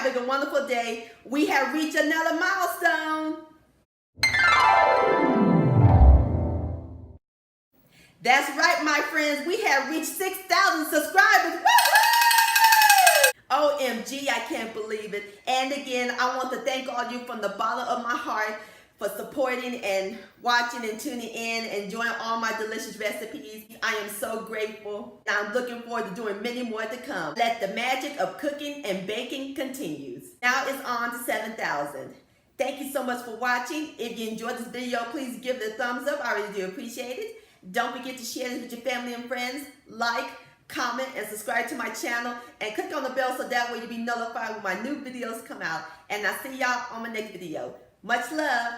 having a wonderful day. We have reached another milestone. That's right, my friends. We have reached 6,000 subscribers. Woo-hoo! OMG, I can't believe it. And again, I want to thank all you from the bottom of my heart for supporting and watching and tuning in and enjoying all my delicious recipes. I am so grateful. I'm looking forward to doing many more to come. Let the magic of cooking and baking continues. Now it's on to 7,000. Thank you so much for watching. If you enjoyed this video, please give it a thumbs up. I really do appreciate it. Don't forget to share this with your family and friends. Like, comment, and subscribe to my channel. And click on the bell so that way you'll be notified when my new videos come out. And I'll see y'all on my next video. Much love.